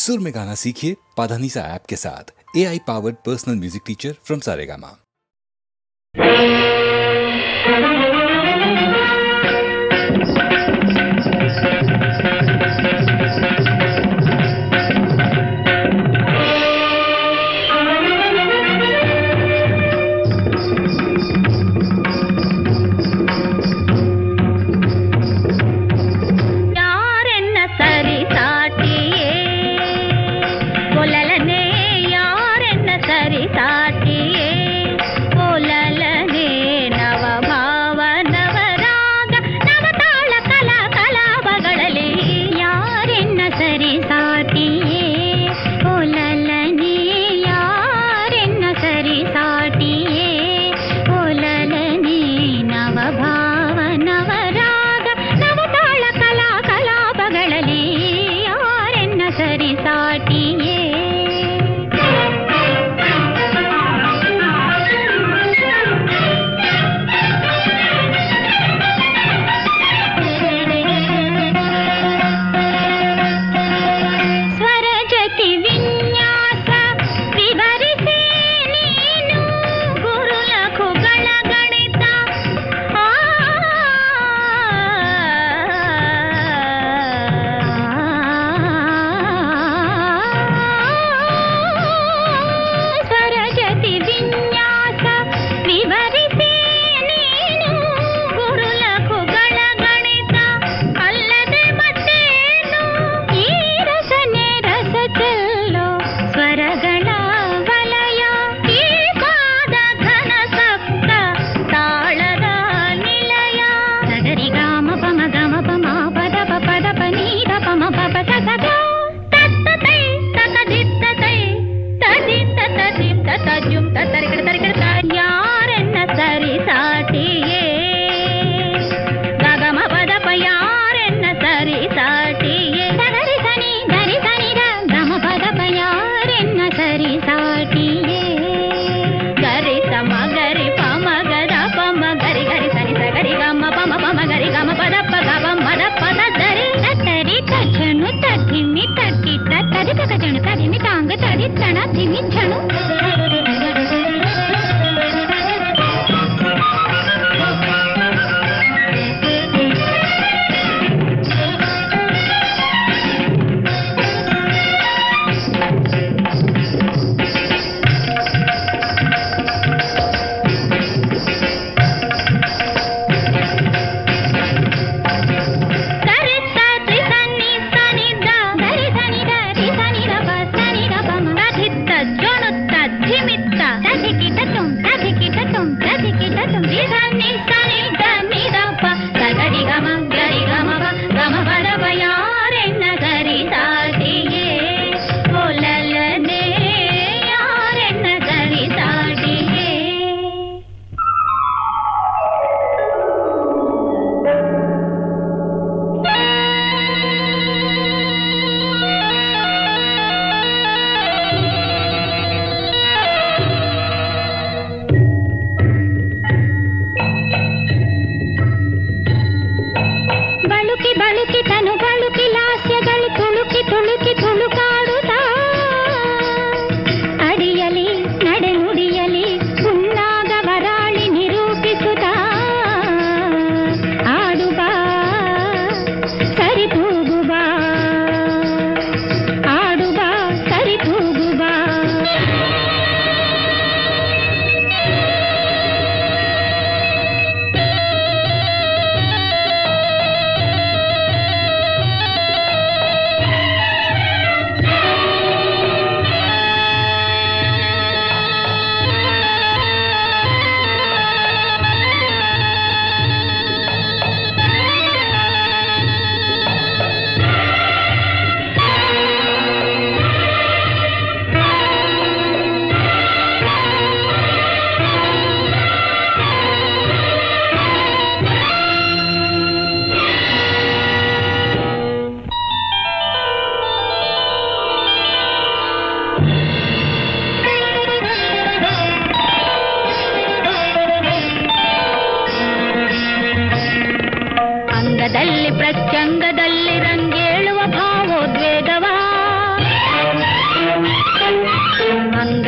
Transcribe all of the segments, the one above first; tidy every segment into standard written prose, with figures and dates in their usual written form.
सुर में गाना सीखिए पाधानीसा ऐप के साथ। AI powered personal music teacher from Saregama.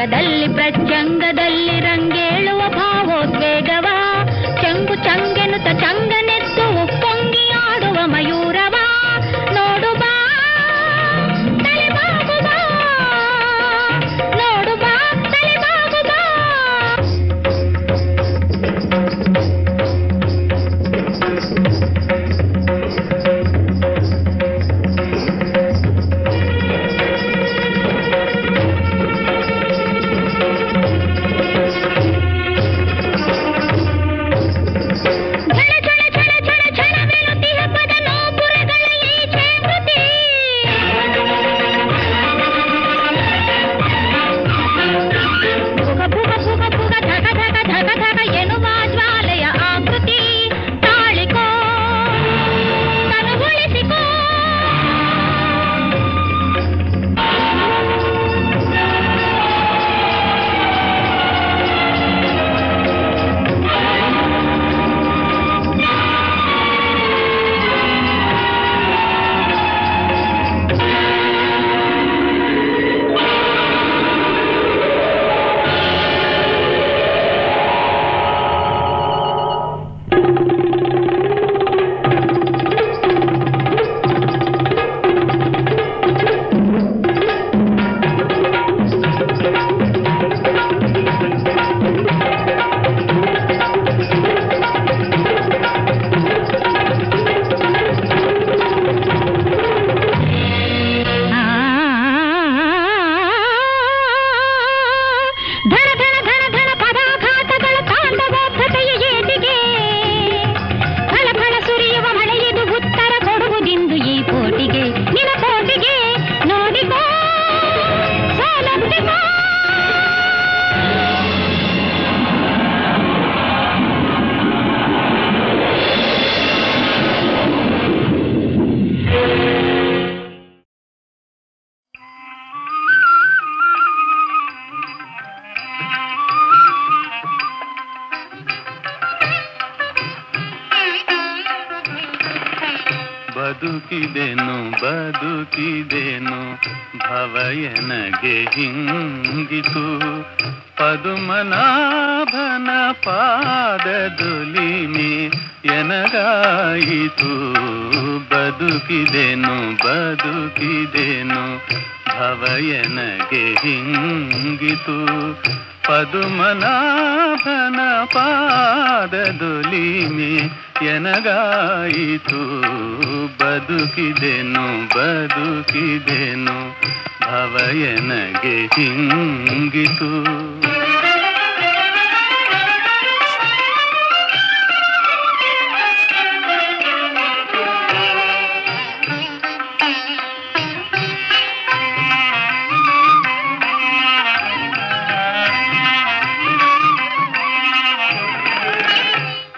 ರಂಗದಲ್ಲಿ ಪ್ರಚಂಗದಲ್ಲಿ ರಂಗೇಳುವ ಭಾವೋದ್ವೇಗವ ಚಂಗು ಚಂಗೆನುತ ಚಂಗನೆತ್ತು ಉಪ್ಪೊಂಗಿ ಆಡುವ ಮಯೂರವ ನೋಡು ಬಾ ತಲೆಬಾಗು ಬಾ ನೋಡು ಬಾ ತಲೆಬಾಗು ಬಾ ಬದುಕಿದೆನು ಭವಯನಗೆ ಹಿಂಗಿತು ಪದುಮನಾಭನ ಪಾದದುಲಿಮೆ ಎನಗಾಯಿತು ಬದುಕಿದೆನು ಭವಯನಗೆ ಹಿಂಗಿತು ಪದುಮನಾಭನ ಪಾದದುಲಿಮೆ ಎನಗಾಯಿತು ಬದುಕಿದೆನು ಭವಯನಗೆ ಹಿಂಗಿತು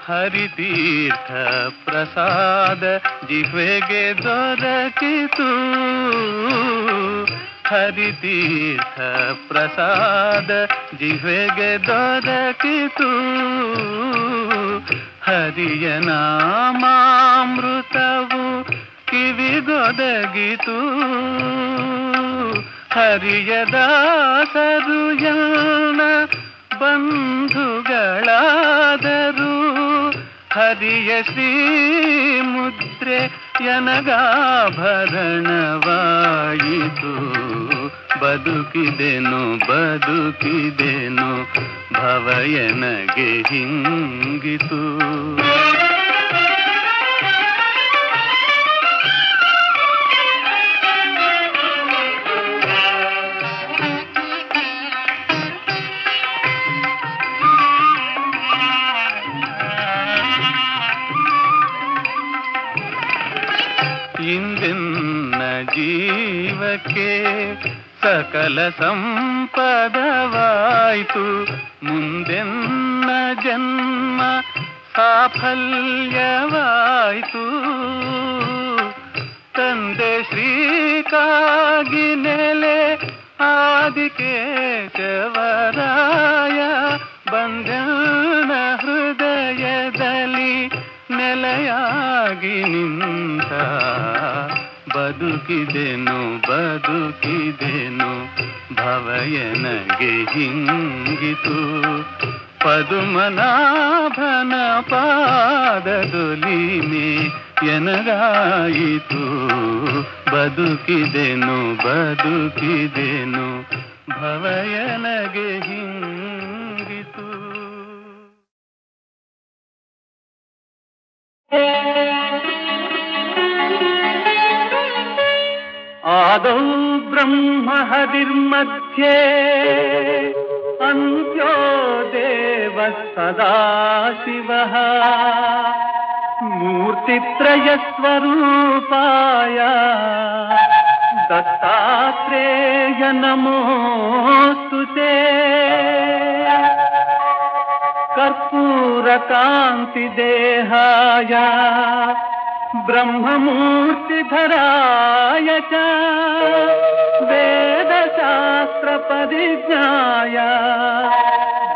ಹರಿತೀರ್ಥ ಪ್ರಸಾದ ಜಿಹ್ವೆಗೆ ದೊರಕಿತು ಹರಿತೀರ್ಥ ಪ್ರಸಾದ ಜಿಹ್ವೆಗೆ ದೊರಕಿತು ಹರಿಯ ನಾಮಾಮೃತವು ಕಿವಿಗೊದಗಿತು ಹರಿಯ ದಾಸರು ಎಲ್ಲ ಬಂಧುಗಳಾದರು ಹರಿಯ ಶ್ರೀ ಮುದ್ರೆ ಯನಗಾಭರಣವಾಯಿತು ಬದುಕಿದೆನು ಭವಯನಗೆ ಹಿಂಗಿತು ಇಂದೆನ್ನ ಜೀವಕ್ಕೆ ಸಕಲ ಸಂಪದವಾಯಿತು ಮುಂದೆನ್ನ ಜನ್ಮ ಸಾಫಲ್ಯವಾಯಿತು ತಂದೆ ಶ್ರೀಕಾಗಿ ನೆಲೆ ಆದಿಕೇಶವರಾಯ ಬಂಧನ ಹೃದಯದಲ್ಲಿ ನೆಲೆಯಾಗಿ ನಿಂತ ಬದುಕಿದೆನು ಬದುಕಿದೆನು ಭವಯನಗೆ ಹಿಂಗಿತು ಪದುಮನಾಭನ ಪಾದದೊಲಿಮೆ ಎನಗಾಯಿತು ಬದುಕಿದೆನು ಬದುಕಿದೆನು ಭವಯನಗೆ ಹಿಂಗಿತು. ಆದೌ ಬ್ರಹ್ಮ ಹರಿರ್ಮಧ್ಯೆ ಅಂತ್ಯೋ ದೇವ ಸದಾಶಿವಃ ಮೂರ್ತಿತ್ರಯ ಸ್ವರೂಪಾಯ ದತ್ತಾತ್ರೇಯ ನಮೋಸ್ತುತೇ. ಕರ್ಪೂರ ಕಾಂತಿ ದೇಹಾಯ ಬ್ರಹ್ಮಮೂರ್ತಿಧರಾಯ ಚ ವೇದಶಾಸ್ತ್ರ ಪರಿಜ್ಞಾಯ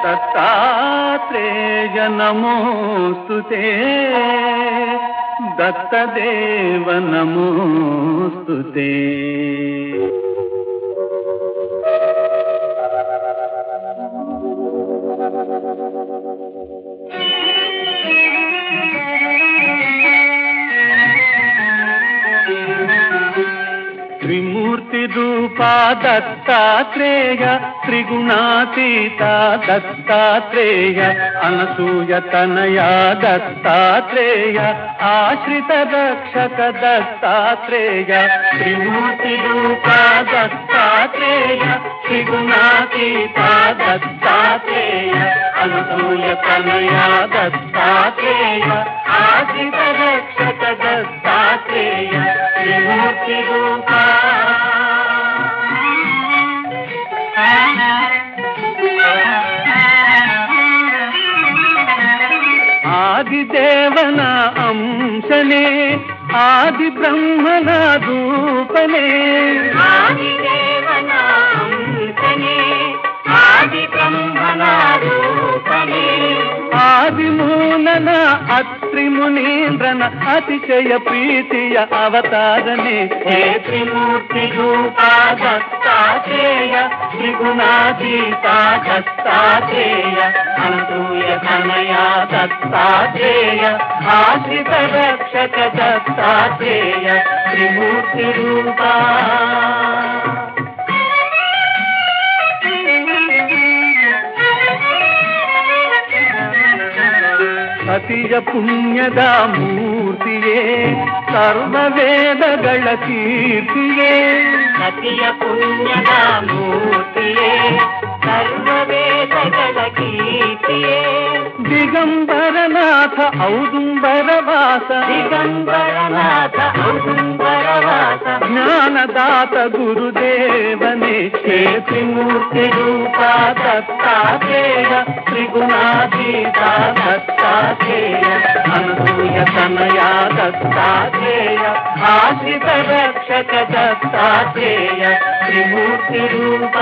ದತ್ತಾತ್ರೇಯ ನಮೋಸ್ತುತೇ. ದತ್ತದೇವ ನಮೋಸ್ತುತೇ. ತ್ರಿಮೂರ್ತಿ ರೂಪ ದತ್ತಾತ್ರೇಯ ತ್ರಿಗುಣಾತೀತ ದತ್ತಾತ್ರೇಯ ಅನಸೂಯ ತನಯ ದತ್ತಾತ್ರೇಯ ಆಶ್ರಿತ ರಕ್ಷಕ ದತ್ತಾತ್ರೇಯ. ತ್ರಿಮೂರ್ತಿ ರೂಪ ದತ್ತಾತ್ರೇಯ ತ್ರಿಗುಣಾತೀತ ದತ್ತಾತ್ರೇಯ ಅನಸೂಯ ತನಯ ದತ್ತಾತ್ರೇಯ ಆಶ್ರಿತ ರಕ್ಷಕ ದತ್ತಾತ್ರೇಯ. ತ್ರಿಮೂರ್ತಿ ರೂಪ ಆದಿದೇವನ ಅಂಶನೇ ಆದಿ ಬ್ರಹ್ಮನ ರೂಪನೇ. ಆದಿದೇವನ ಅಂಶನೇ ಆದಿ ಬ್ರಹ್ಮನ ರೂಪನೇ. ಆದಿಮೂಲನ ಅತ್ರಿ ಮುನೀಂದ್ರನ ಅತಿಶಯ ಪ್ರೀತಿಯ ಅವತಾರನೆ. ಹೇ ತ್ರಿಮೂರ್ತಿ ರೂಪ ದತ್ತಾತ್ರೇಯ ತ್ರಿಗುಣಾತೀತ ದತ್ತಾತ್ರೇಯ ಅನಸೂಯ ತನಯ ದತ್ತಾತ್ರೇಯ ಆಶ್ರಿತ ರಕ್ಷಕ ದತ್ತಾತ್ರೇಯ. ತ್ರಿಮೂರ್ತಿ ರೂಪ ಅತಿಯ ಪುಣ್ಯದ ಮೂರ್ತಿಯೇ ಸರ್ವ ವೇದಗಳ ಕೀರ್ತಿಯೇ. ಅತಿಯ ಪುಣ್ಯದ ಮೂರ್ತಿಯೇ ಸರ್ವ ವೇದಗಳ ಕೀರ್ತಿಯೇ. ದಿಗಂಬರನಾಥ ಔದುಂಬರವಾಸ ದಿಗಂಬರನಾಥ ಔದುಂಬರವಾಸ ಜ್ಞಾನದಾತ ಗುರುದೇವನೇ. ಹೇ ತ್ರಿಮೂರ್ತಿ ರೂಪ ದತ್ತಾತ್ರೇಯ ತ್ರಿಗುಣಾತೀತ ದತ್ತಾತ್ರೇಯ ಅನಸೂಯ ತನಯ ದತ್ತಾತ್ರೇಯ ಆಶ್ರಿತ ರಕ್ಷಕ ದತ್ತಾತ್ರೇಯ. ತ್ರಿಮೂರ್ತಿ ರೂಪ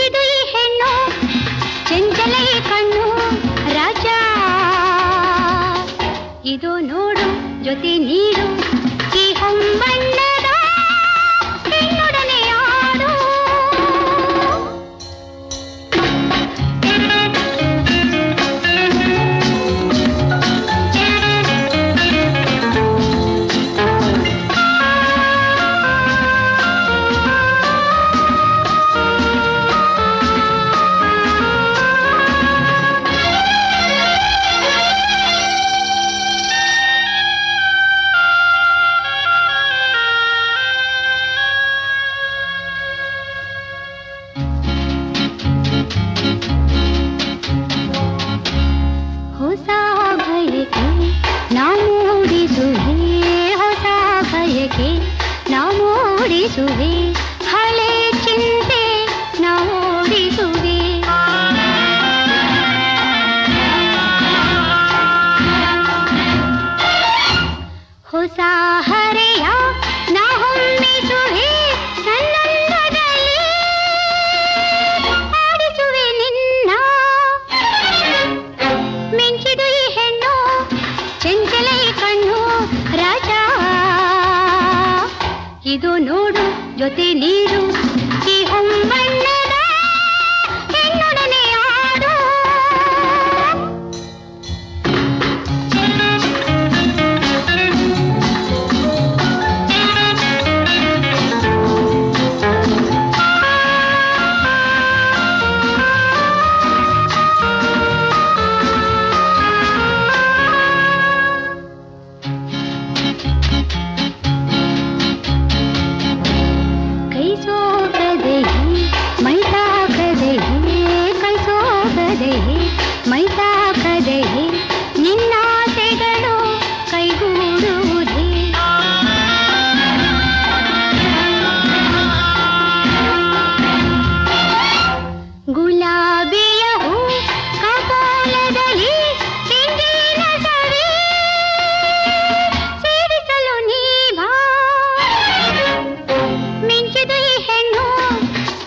ಮಿಂಚಿದು ಈ ಹೆಣ್ಣು ಚಂಚಲ ಈ ಕಣ್ಣು ರಾಜ ಇದು ನೋಡು ಜೊತೆ ನೀಡು ಈ ಹೊಂಬಣ್ಣದ ಹೆಣ್ಣೊಡನೆ ಆಡು ಓಡಿಸುವೆ ಹಳೆ ಚಿಂತೆ ನಾವು ಓಡಿಸುವೆ ಹೊಸ ಹರೆಯ ನಾ ಹೊಮ್ಮಿಸುವೆ ನನ್ನಂದದಲ್ಲಿ ಆಡಿಸುವೆ ನಿನ್ನ ಮಿಂಚಿದು ಈ ಹೆಣ್ಣು ಚಂಚಲ ಈ ಕಣ್ಣು ರಾಜ ಇದು ನೋಡು ಜೊತೆ ನೀಡು ಈ ಹೊಂಬಣ್ಣದ ಹೆಣ್ಣೊಡನೆ ಆಡು ನಿನ್ನಾಸೆಗಳು ಕೈಗೂಡುವುದೇ ಗುಲಾಬಿಯ ಹೂ ಕಪಾಲದಲ್ಲಿ ತೆಂಗಿನ ಸವಿ ಸೇರಿಸಲು ನೀ ಬಾ ಮಿಂಚಿದು ಈ ಹೆಣ್ಣು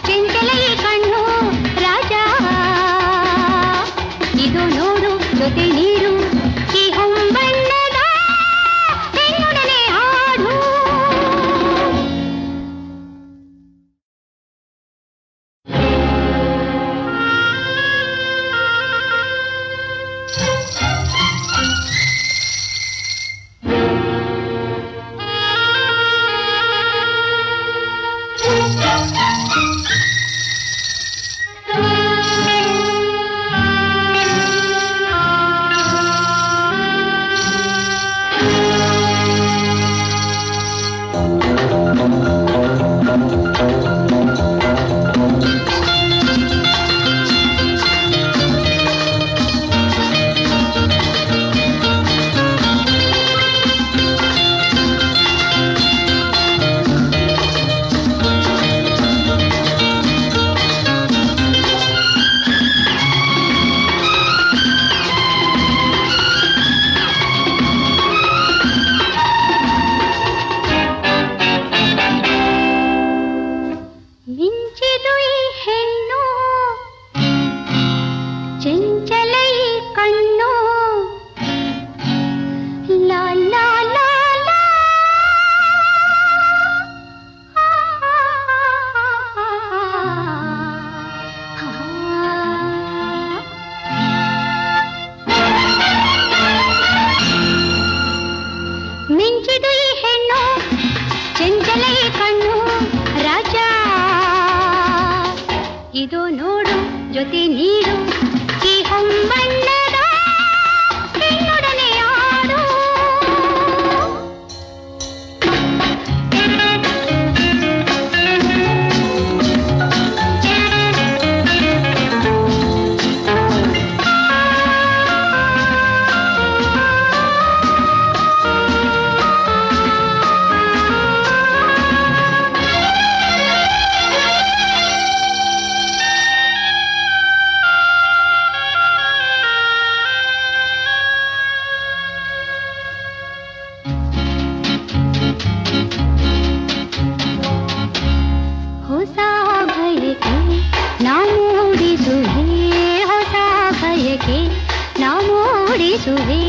ಚಂಚಲ ಈ ಕಣ್ಣು ರಾಜ ಇದು ನೋಡು ಜೊತೆ ನೀರು ಈ ಹೊಂಬಣ್ಣದ ಹೆಣ್ಣೊಡನೆ ಆಡು ಮಿಂಚಿದು ಈ ಹೆಣ್ಣು ಚಂಚಲ ಈ ಕಣ್ಣು ಲಾ ಲಾ ಲಾ ಲಾ ಮಿಂಚಿದು ಈ ಹೆಣ್ಣು ಚಂಚಲ ಈ ಕಣ್ಣು ರಾಜ ಇದು ನೋಡು ಜೊತೆ ನೀಡು ಈ ಹೊಂಬಣ್ಣದ ಹೆಣ್ಣೊಡನೆ ಆಡು ಮೂಡಿಸುವೆ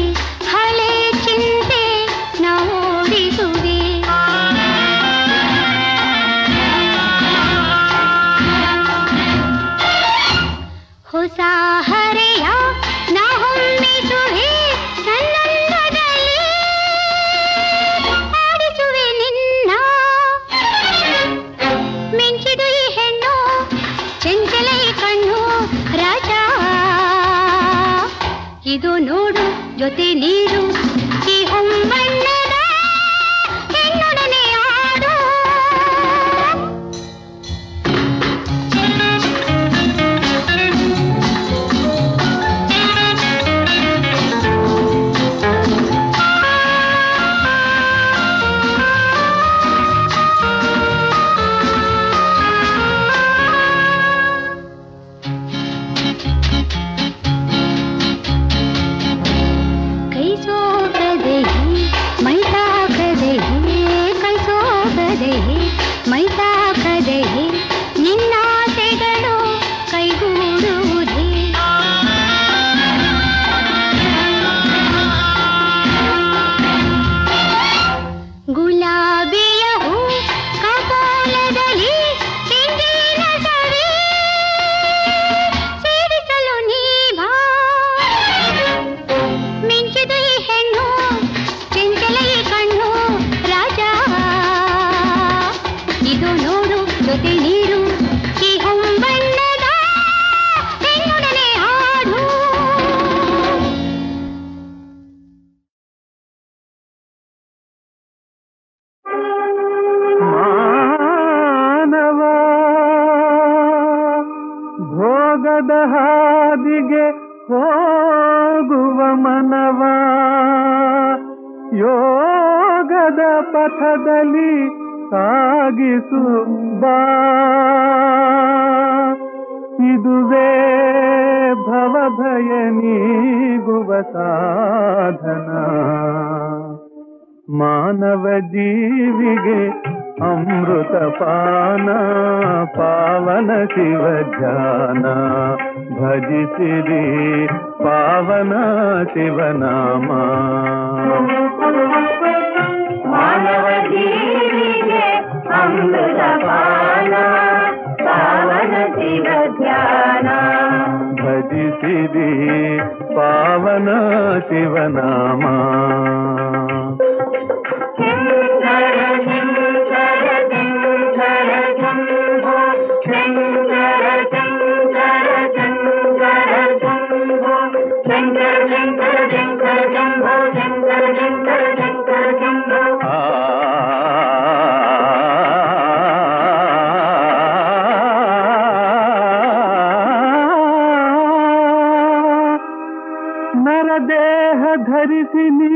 ಹಳೆ ಚಿಂತೆ ಓಡಿಸುವೆ ಹೊಸ ಹರೆಯ ಹೊಮ್ಮಿಸುವೆ ನನ್ನಂದದಲ್ಲಿ ಆಡಿಸುವೆ ನಿನ್ನ ಮಿಂಚಿದು ಈ ಹೆಣ್ಣು ಚಂಚಲ ಈ ಕಣ್ಣು ರಾಜ ಇದು ನೋಡು ಜೊತೆ ನೀರು ಈ ಹೊಂಬಣ್ಣದ ಹೆಣ್ಣೊಡನೆ ಆಡು ನಿನ್ನಾಸೆಗಳು ಕೈಗೂಡುವುದೇ ಗುಲಾಬಿಯ ಹೂ ಕಪಾಲದಲ್ಲಿ ತೆಂಗಿನ ಸವಿ ಸೇರಿಸಲು ನೀ ಬಾ ಮಿಂಚಿದು ಈ ಹೆಣ್ಣು ಚಂಚಲ ಈ ಕಣ್ಣು ರಾಜ ಇದು ನೋಡು ಜೊತೆ ನೀರು ಈ ಹೊಂಬಣ್ಣದ ಹೆಣ್ಣೊಡನೆ ಹಾಡು ಮಾನವ ಭೋಗದ ಹಾದಿಗೆ ಹೋಗುವ ಮನವ ಯೋಗದ ಪಥದಲ್ಲಿ ಸಾಗಿಸು ಬಾ ಇದುವೇ ಭವಭಯ ನೀಗುವ ಸಾಧನ ಮಾನವ ಜೀವಿಗೆ ಅಮೃತ ಪಾನ ಪಾವನ ಶಿವ ಧ್ಯಾನ ಭಜಿಸಿರಿ ಪಾವನ ಶಿವನಾಮ ಮಾನವ ಜೀವಿಗೆ ಅಮೃತ ಪಾನ ಪಾವನ ಶಿವ ಧ್ಯಾನ ಭಜಿಸಿರಿ ಪಾವನ ಶಿವನಾಮ ನರದೇಹ ಧರಿಸಿ ನೀ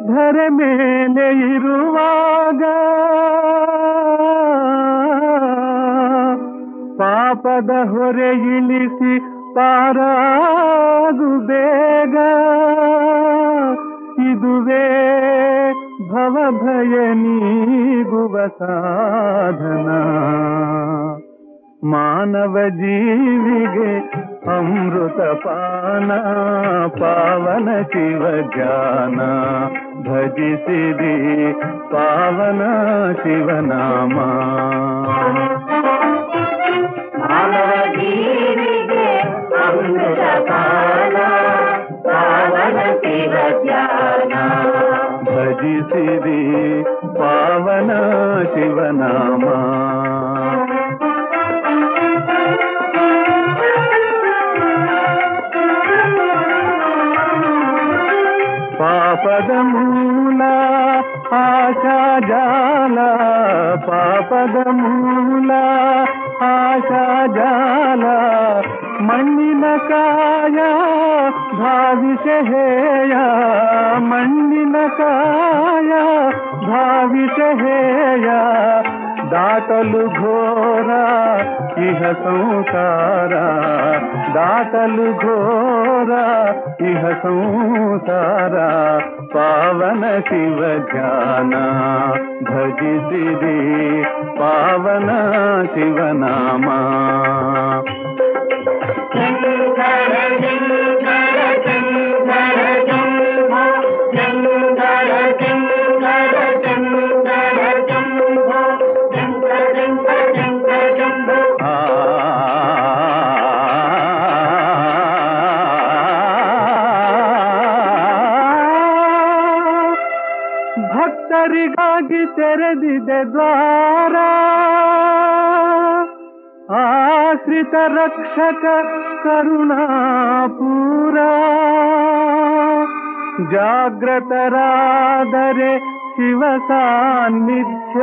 ಧರ ಮೇಲೆ ಇರುವಾಗ ಪಾಪದ ಹೊರೆ ಇಳಿಸಿ ಪಾರಾಗು ಬೇಗ ಇದುವೇ ಭವಭಯ ನೀಗುವ ಸಾಧನ ಮಾನವ ಜೀವಿಗೆ ಅಮೃತ ಪಾನ ಪಾವನ ಶಿವ ಜ್ಞಾನ ಭಜಿಸಿರಿ ಪಾವನ ಶಿವನಾಮ ಮಾನವ ಜೀವಿಗೆ ಅಮೃತ ಪಾನ ಪಾವನ ಶಿವ ಜ್ಞಾನ ಭಜಿಸಿರಿ ಪಾವನ ಶಿವನಾಮ ಪಾಪದ ಮೂಲ ಆಶಾ ಜಾಲ ಪಾಪದ ಮೂಲ ಆಶಾ ಜಾಲ ಮಣ್ಣಿನ ಕಾಯ ಭಾವಿಷ ಹೇಯ ಮಣ್ಣಿನ ಕಾಯ ಭಾವಿಷ ಹೇಯ ದಾಟಲು ಘೋರ ಇಹ ಸಂಸಾರ ದಾಟಲು ಘೋರ ಇಹ ಸಂಸಾರ ಪಾವನ ಶಿವ ಧ್ಯಾನ ಭಜಿಸಿರಿ ಪಾವನ ಶಿವನಾಮ ಶಂಕರ ಶಂಕರ ಶಂಕರ ತೆರೆದಿದೆ ದ್ವಾರ ಆಶ್ರಿತ ರಕ್ಷಕ ಕರುಣಾಪೂರ ಜಾಗ್ರತರಾದರೆ ಶಿವ ಸಾನ್ನಿಧ್ಯ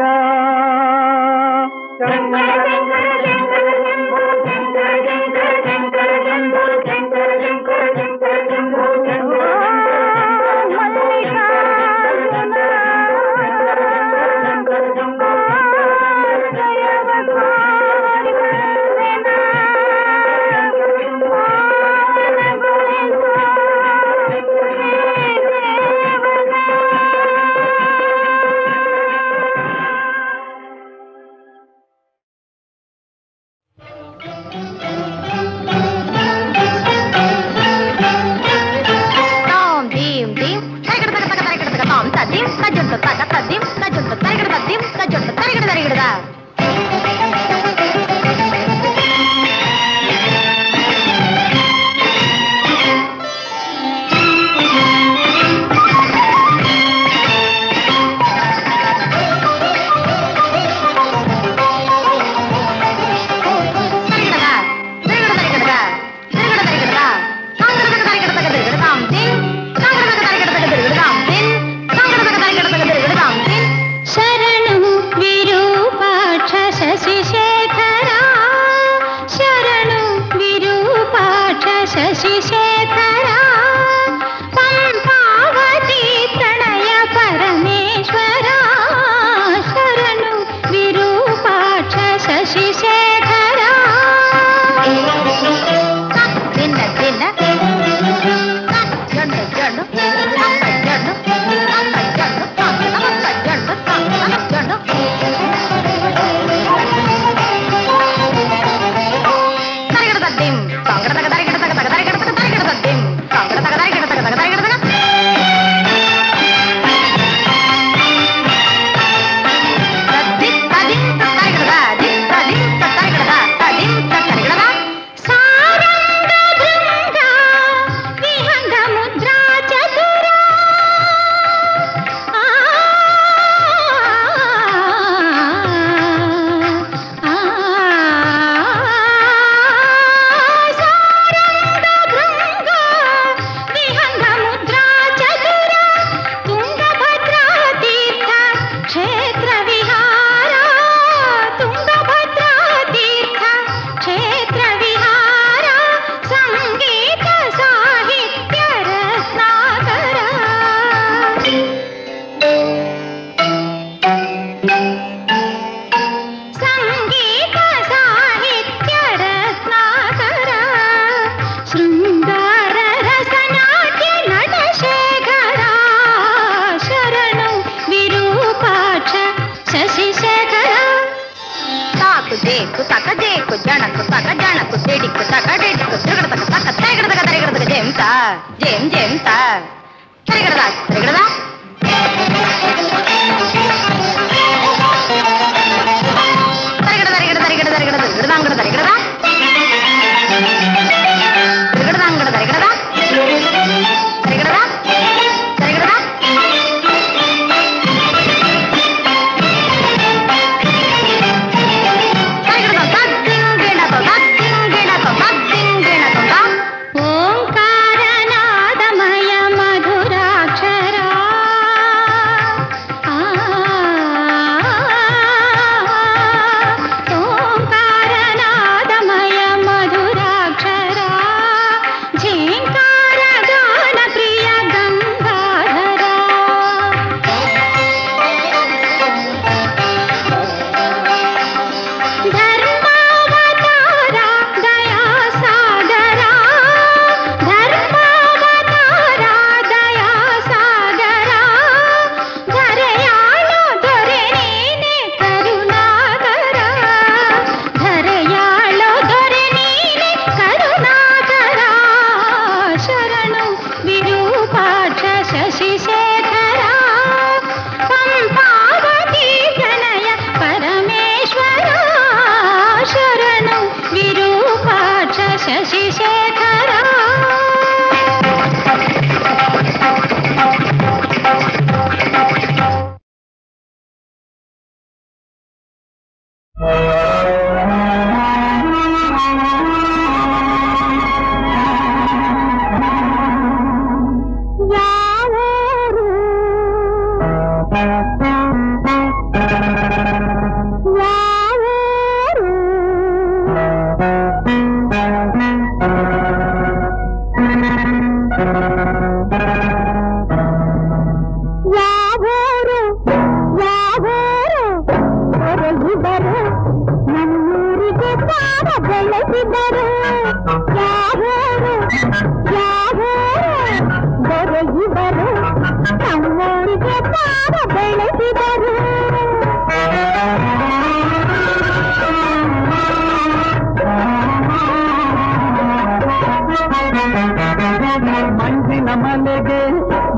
ಮಲೆಗೆ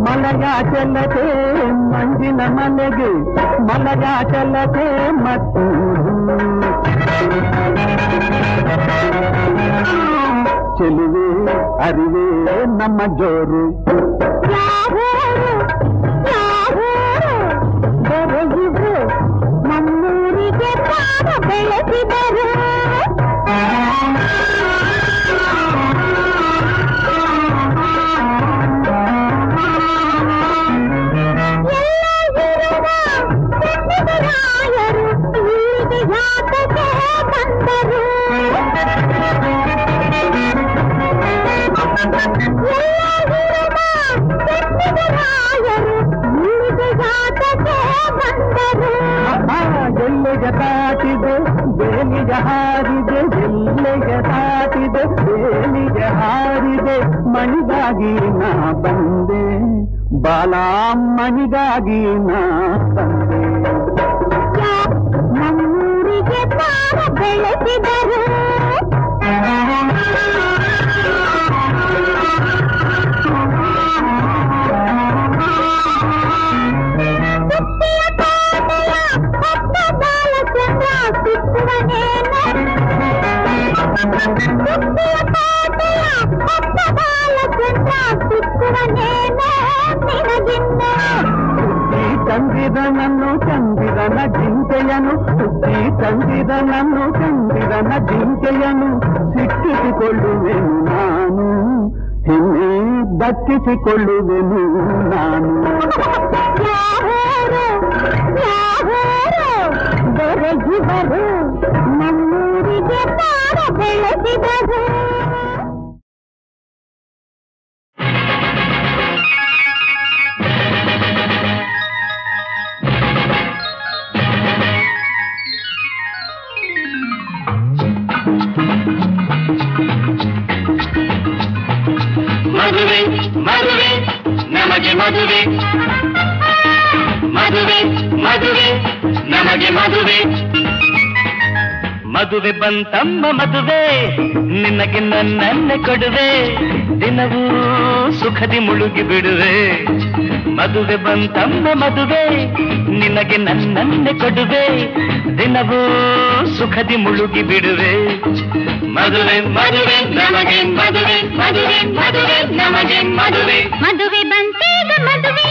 ಮಲಯಾಚಲತೆ ಮಂಜಿನ ಮಲೆಗೆ ಮಲಯಾಚಲತೆ ಮತ್ತು ಚೆಲುವೆ ಅರಿವೆ ನಮ್ಮ ಜೋರು ನಮ್ಮೂರಿಗೆ ಪಾದ ಬೆಳೆಸಿದರು ರಾಯರು ಇಲ್ಲಿಗೆ ಯಾತಕ್ಕೆ ಬಂದರು ಎಲ್ಲೆಗೆ ತಾಟಿದೆ ಬೇಲಿಗೆ ಹಾರಿದೆ ಎಲ್ಲೆಗೆ ತಾಟಿದೆ ಬೇಲಿಗೆ ಹಾರಿದೆ ಮಣಿಗಾಗಿ ನಾ ಬಂದೆ ಬಾಲಾ ಮಣಿಗಾಗಿ ನಾ ಬಂದೆ ನಮ್ಮೂರಿಗೆ ಪಾದ ಬೆಳೆಸಿದರು ಚಂದಿರನನ್ನು ಚಂದಿರನ ಜಿಂಕೆಯನು ಸುದ್ದಿ ಚಂದಿರನನ್ನು ಚಂದಿರನ ಜಿಂಕೆಯನು ಸಿಕ್ಕಿಸಿಕೊಳ್ಳುವೆನು ನಾನು ಹೆಣ್ಣೆ ದಕ್ಕಿಸಿಕೊಳ್ಳುವೆನು ನಾನು ಬೆರೆಸಿದರು ನಮ್ಮೂರಿಗೆ ಪಾದ ಬೆಳೆಸಿದರು ಮದುವೆ ಮದುವೆ ನಮಗೆ ಮದುವೆ ಮದುವೆ ಮದುವೆ ನಮಗೆ ಮದುವೆ ಮದುವೆ ಬಂತಮ್ಮ ಮದುವೆ ನಿನಗೆ ನನ್ನನ್ನೇ ಕೊಡುವೆ ದಿನವೂ ಸುಖದಿ ಮುಳುಗಿ ಬಿಡುವೆ ಮದುವೆ ಬಂತಮ್ಮ ಮದುವೆ ನಿನಗೆ ನನ್ನನ್ನೇ ಕೊಡುವೆ ದಿನವೂ ಸುಖದಿ ಮುಳುಗಿ ಬಿಡುವೆ ಮದುವೆ ಮದುವೆ ನಮಗೆ ಮದುವೆ ಮದುವೆ ಮದುವೆ ನಮಗೆ ಮದುವೆ ಮದುವೆ ಬಂತೇಗ ಮದುವೆ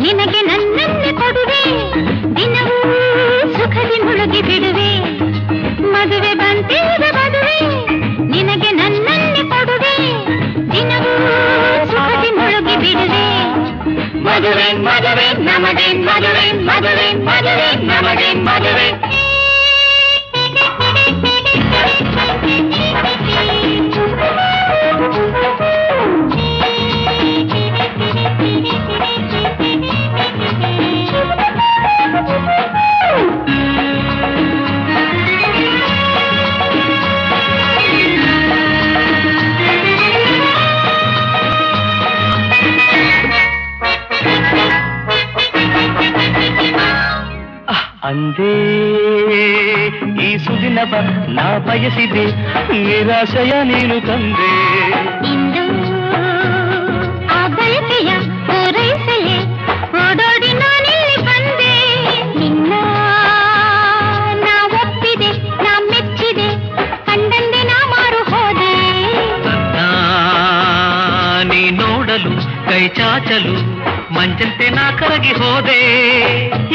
ನಿನಗೆ ನನ್ನನ್ನೇ ಕೊಡುವೆ ದಿನವೂ ಸುಖದಿ ಮುಳುಗಿ ಬಿಡುವೆ ಮದುವೆ ಬಂತೇಗ ಮದುವೆ ನಿನಗೆ ನನ್ನನ್ನೇ ಕೊಡುವೆ ದಿನವೂ ಸುಖದಿ ಮುಳುಗಿ ಬಿಡುವೆ ಮದುವೆ ಮದುವೆ ನಮಗೆ ಮದುವೆ ಮದುವೆ ಮದುವೆ ನಮಗೆ ಮದುವೆ ಅಂದೇ ಈ ಸುದಿನವ ನಾ ಬಯಸಿದೆ ನಿರಾಶಯ ನೀನು ತಂದೆ ಇಂದು ಆ ಬಯಕೆಯ ಪೂರೈಸಲೇ ಓಡೋಡಿ ನಾನಿಲ್ಲಿ ಬಂದೆ ನಿನ್ನ ನಾ ಒಪ್ಪಿದೆ ನಾ ಮೆಚ್ಚಿದೆ ಕಂಡಂದೆ ನಾ ಮಾರು ಹೋದೆ ನನ್ನ ನೀ ನೋಡಲು ಕೈ ಚಾಚಲು ಮಂಚಂತೆ ನಾ ಕರಗಿ ಹೋದೆ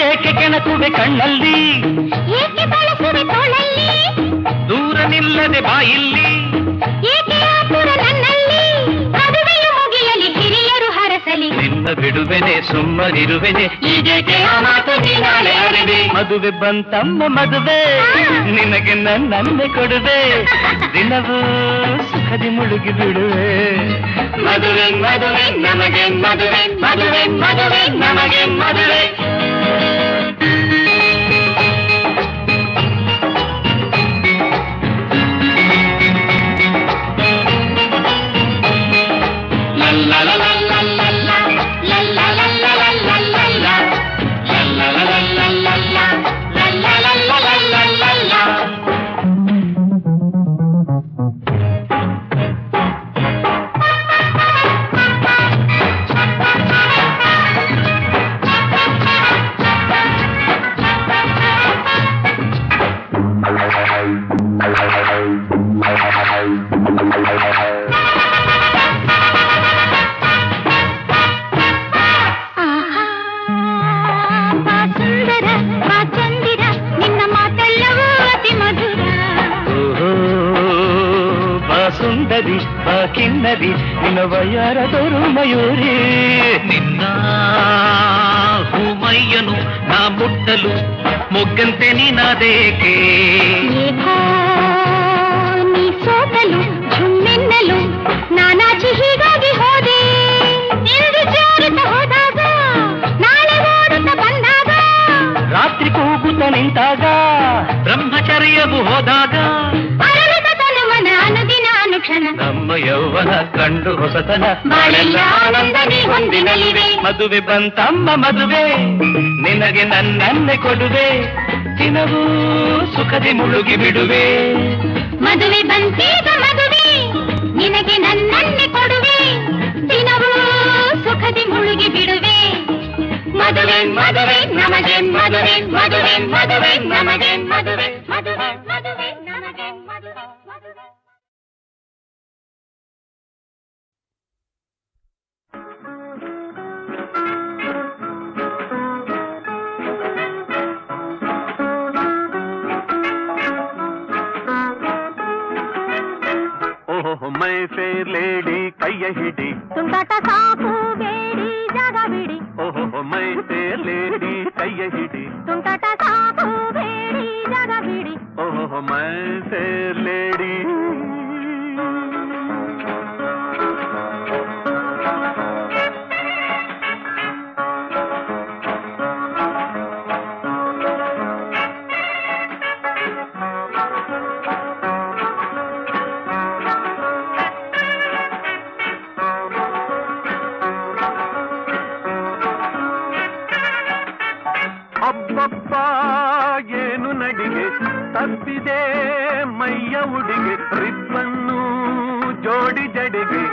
ಏಕೆ ಕೆಣಕುವೆ ಕಣ್ಣಲ್ಲಿ ಏಕೆ ಬಳಸುವೆ ತೋಳಲ್ಲಿ ದೂರ ನಿಲ್ಲದೆ ಬಾಯಿಲ್ಲಿ ಏಕೆ ಆತುರ ನನ್ನಲ್ಲಿ ಮದುವೆಯು ಮುಗಿಯಲಿ ಹಿರಿಯರು ಹರಸಲಿ ನಿನ್ನ ಬಿಡುವೆನೆ ಸುಮ್ಮನಿರುವೆನೆ ಈಗೇಕೆ ಆ ಮಾತು ನೀ ನಾಳೆ ಅರಿವೆ ಮದುವೆ ಬಂತಮ್ಮ ಮದುವೆ ನಿನಗೆ ನನ್ನನ್ನೇ ಕೊಡುವೆ ದಿನವೂ ಸುಖದಿ ಮುಳುಗಿ ಬಿಡುವೆ ಮದುವೆ ಮದುವೆ ನಮಗೆ ಮದುವೆ ಮದುವೆ ಮದುವೆ ನಮಗೆ ಮದುವೆ ಸುಂದರಿ ಬಾ ಕಿನ್ನರಿ ನಿನ್ನ ವಯ್ಯಾರದೋರು ಮಯೂರಿ ನಿನ್ನ ಹೂಮಯ್ಯನು ನಾ ಮುಟ್ಟಲು ಮೊಗ್ಗಂತೆ ನೀನಾದೇಕೆ ನೀ ಸೋತಲು ಝುಮ್ಮೆನ್ನಲು ನಾನಾಚಿ ಹೀಗಾಗಿ ಹೋದೆ ನಿನಗೆ ಜಾರುತ್ತ ಹೋದಾಗ ನಾಳೆ ಓಡುತ್ತ ಬಂದಾಗ ರಾತ್ರಿ ಕೂಗುತ್ತ ನಿಂತಾಗ ಬ್ರಹ್ಮಚರ್ಯವು ಹೋದಾಗ ನಮ್ಮ ಯೌವನ ಕಂಡು ಹೊಸತನ ಬಾಳೆಲ್ಲ ಆನಂದ ನೀ ಹೊಂದಿನಲಿವೆ ಮದುವೆ ಬಂತಮ್ಮ ಮದುವೆ ನಿನಗೆ ನನ್ನನ್ನೇ ಕೊಡುವೆ ದಿನವೂ ಸುಖದಿ ಮುಳುಗಿ ಬಿಡುವೆ ಮದುವೆ ಬಂತೀಗ ಮದುವೆ ನಿನಗೆ ನನ್ನನ್ನೇ ಕೊಡುವೆ ದಿನವೂ ಸುಖದಿ ಮುಳುಗಿ ಬಿಡುವೆ ಮದುವೆ ಮದುವೆ ನಮಗೆ ಮದುವೆ ಮದುವೆ ಮದುವೆ ನಮಗೆ ಮದುವೆ ಮದುವೆ ಮದುವೆ ನಮಗೆ ಮದುವೆ ಮದುವೆ ಮೈ ಫೇರ್ ಲೇಡಿ ಕೈಯ ಹಿಡಿ ತುಂಟಾಟ ಸಾಕು ಬೇಡಿ ಜಾಗ ಬಿಡಿ ಓಹೋ ಮೈ ಫೇರ್ ಲೇಡಿ ಕೈಯ ಹಿಡಿ ತುಂಟಾಟ ಸಾಕು ಬೇಡಿ ಜಾಗ ಬಿಡಿ ಓಹೋ ಮೈ ಫೇರ್ ಲೇಡಿ ಅಬ್ಬಬ್ಬ ಏನು ನಡಿಗೆ ತಪ್ಪಿದೆ ಮೈಯ ಉಡಿಗೆ ರಿಬ್ಬನ್ನು ಜೋಡಿ ಜಡಿಗೆ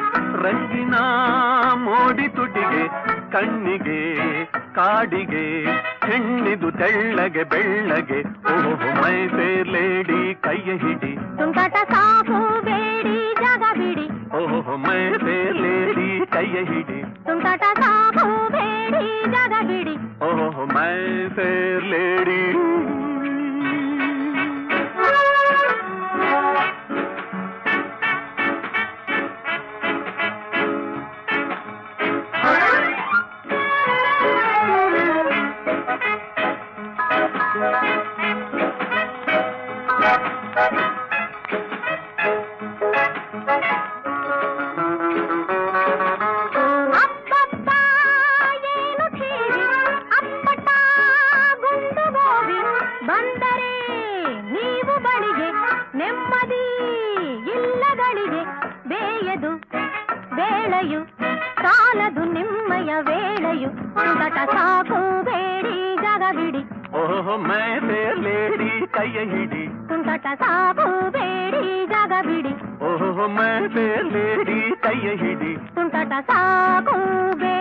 ರಂಗಿನ ಮೋಡಿ ತುಟಿಗೆ ಕಣ್ಣಿಗೆ ಕಾಡಿಗೆ ಹೆಣ್ಣಿದು ತೆಳ್ಳಗೆ ಬೆಳ್ಳಗೆ ಓಹೋ ಮೈ ಫೇರ್ ಲೇಡಿ ಕೈಯ ಹಿಡಿ ತುಂಟಾಟ ಸಾಕು ಬೇಡಿ ಜಾಗ ಬಿಡಿ ಓಹೋ ಮೈ ಫೇರ್ ಲೇಡಿ ಕೈಯ ಹಿಡಿ ತುಂಟಾಟ ಸಾಕು ಬೇಡಿ ಜಾಗ ಬಿಡಿ ಓಹೋ ಮೈ ಫೇರ್ ಲೇಡಿ ಸಾಲದು ನಿಮ್ಮಯ ವೇಳೆಯು ತುಂಟಾಟ ಸಾಕು ಬೇಡಿ ಜಾಗ ಬಿಡಿ ಓಹೋ ಮೈ ಫೇರ್ ಲೇಡಿ ಕೈಯ ಹಿಡಿ ತುಂಟಾಟ ಸಾಕು ಬೇಡಿ ಜಾಗ ಬಿಡಿ ಓಹೋ ಮೈ ಫೇರ್ ಲೇಡಿ ಕೈಯ ಹಿಡಿ ತುಂಟಾಟ ಸಾಕು ಬೇಡಿ